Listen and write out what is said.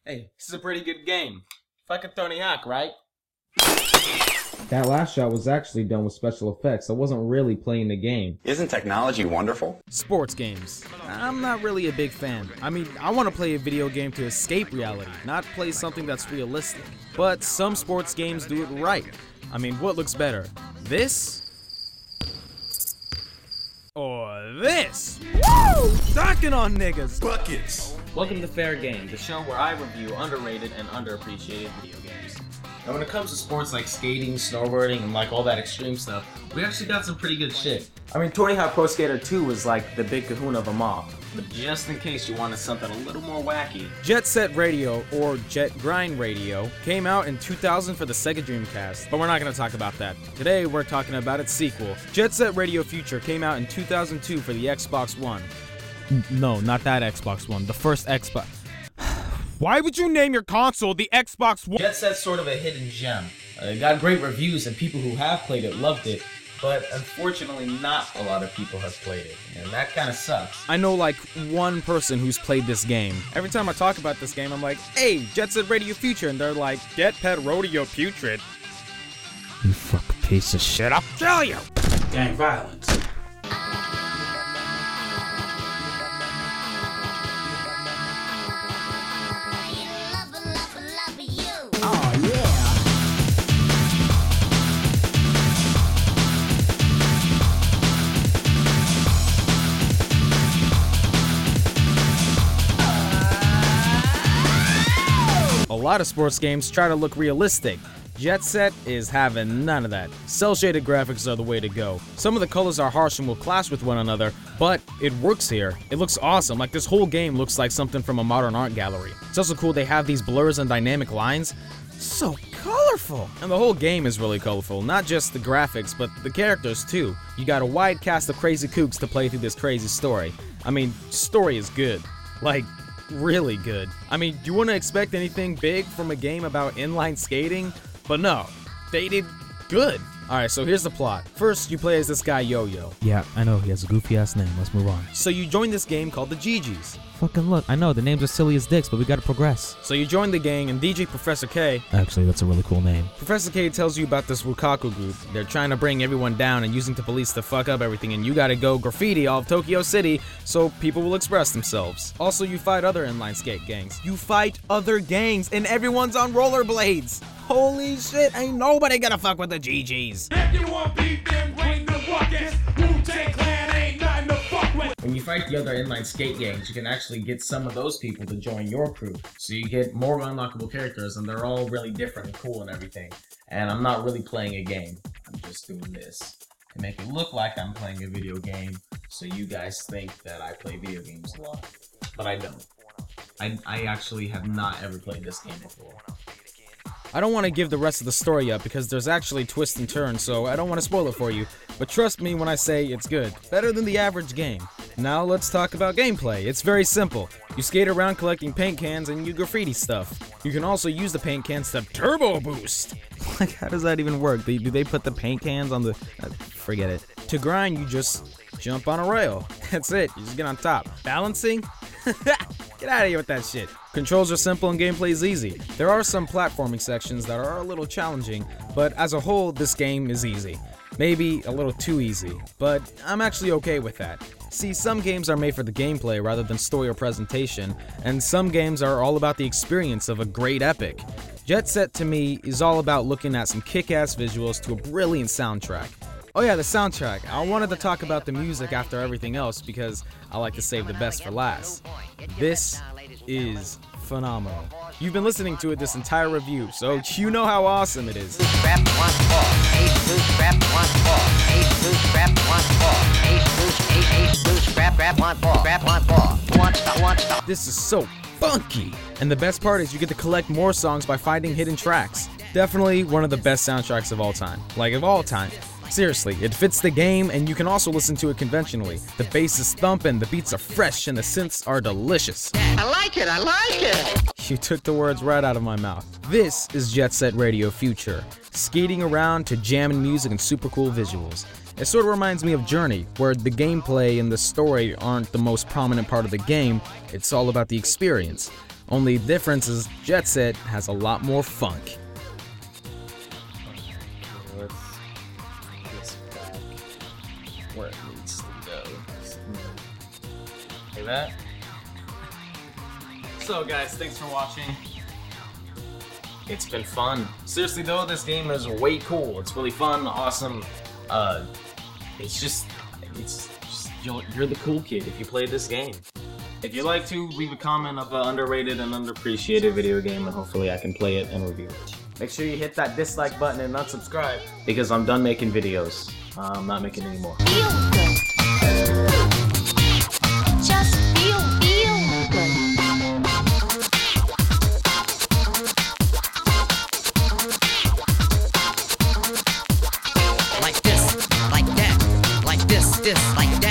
Hey, this is a pretty good game. Fucking Tony Hawk, right? That last shot was actually done with special effects. I wasn't really playing the game. Isn't technology wonderful? Sports games. I'm not really a big fan. I mean, I want to play a video game to escape reality, not play something that's realistic. But some sports games do it right. I mean, what looks better? This? Or this? Woo! Dunking on niggas! Buckets! Welcome to Fair Game, the show where I review underrated and underappreciated video games. Now when it comes to sports like skating, snowboarding, and like all that extreme stuff, we actually got some pretty good shit. I mean, Tony Hawk Pro Skater 2 was like the big kahuna of them all. But just in case you wanted something a little more wacky, Jet Set Radio, or Jet Grind Radio, came out in 2000 for the Sega Dreamcast, but we're not going to talk about that. Today, we're talking about its sequel. Jet Set Radio Future came out in 2002 for the Xbox One. No, not that Xbox One, the first Xbox. Why would you name your console the Xbox One? Jet Set's sort of a hidden gem. It got great reviews and people who have played it loved it, but unfortunately not a lot of people have played it, and that kind of sucks. I know like one person who's played this game. Every time I talk about this game, I'm like, hey, Jet Set Radio Future, and they're like, Jet Pet Rodeo Putrid. You fucking piece of shit, I'll kill you! Gang violence. A lot of sports games try to look realistic. Jet Set is having none of that. Cel-shaded graphics are the way to go. Some of the colors are harsh and will clash with one another, but it works here. It looks awesome. Like, this whole game looks like something from a modern art gallery. It's also cool they have these blurs and dynamic lines. So colorful! And the whole game is really colorful. Not just the graphics, but the characters too. You got a wide cast of crazy kooks to play through this crazy story. I mean, story is good. Like, really good. I mean, do you want to expect anything big from a game about inline skating? But no, they did good. Alright, so here's the plot. First, you play as this guy Yo-Yo. Yeah, I know, he has a goofy ass name. Let's move on. So you join this game called the GGs. Fucking look, I know, the names are silly as dicks, but we gotta progress. So you join the gang, and DJ Professor K... Actually, that's a really cool name. Professor K tells you about this Wukaku group. They're trying to bring everyone down and using the police to fuck up everything, and you gotta go graffiti all of Tokyo City so people will express themselves. Also, you fight other inline skate gangs. You fight other gangs, and everyone's on rollerblades! Holy shit, ain't nobody gonna fuck with the GGs. If you want beat them, bring the buckets. Wu-Tang Clan ain't nothing to fuck with. When you fight the other inline skate gangs, you can actually get some of those people to join your crew. So you get more unlockable characters, and they're all really different and cool and everything. And I'm not really playing a game. I'm just doing this to make it look like I'm playing a video game, so you guys think that I play video games a lot. But I don't. I actually have not ever played this game before. I don't want to give the rest of the story up because there's actually twists and turns, so I don't want to spoil it for you. But trust me when I say it's good. Better than the average game. Now let's talk about gameplay. It's very simple. You skate around collecting paint cans and you graffiti stuff. You can also use the paint cans to turbo boost. Like, how does that even work? Do they put the paint cans on the... forget it. To grind, you just jump on a rail. That's it. You just get on top. Balancing? Get out of here with that shit. Controls are simple and gameplay is easy. There are some platforming sections that are a little challenging, but as a whole, this game is easy. Maybe a little too easy, but I'm actually okay with that. See, some games are made for the gameplay rather than story or presentation, and some games are all about the experience of a great epic. Jet Set to me is all about looking at some kick-ass visuals to a brilliant soundtrack. Oh yeah, the soundtrack. I wanted to talk about the music after everything else because I like to save the best for last. This is phenomenal. You've been listening to it this entire review, so you know how awesome it is. This is so funky. And the best part is you get to collect more songs by finding hidden tracks. Definitely one of the best soundtracks of all time. Like, of all time. Seriously, it fits the game, and you can also listen to it conventionally. The bass is thumping, the beats are fresh, and the synths are delicious. I like it! You took the words right out of my mouth. This is Jet Set Radio Future. Skating around to jamming music and super cool visuals. It sort of reminds me of Journey, where the gameplay and the story aren't the most prominent part of the game, it's all about the experience. Only difference is Jet Set has a lot more funk. Let's get this back where it needs to go. Like that. So guys, thanks for watching. It's been fun. Seriously though, this game is way cool. It's really fun, awesome. It's just you're the cool kid if you play this game. If you like to, leave a comment of an underrated and underappreciated video game, and hopefully I can play it and review it. Make sure you hit that dislike button and unsubscribe, because I'm done making videos. I'm not making any more. Feel good. Just feel good. Like this, like that, like this, like that.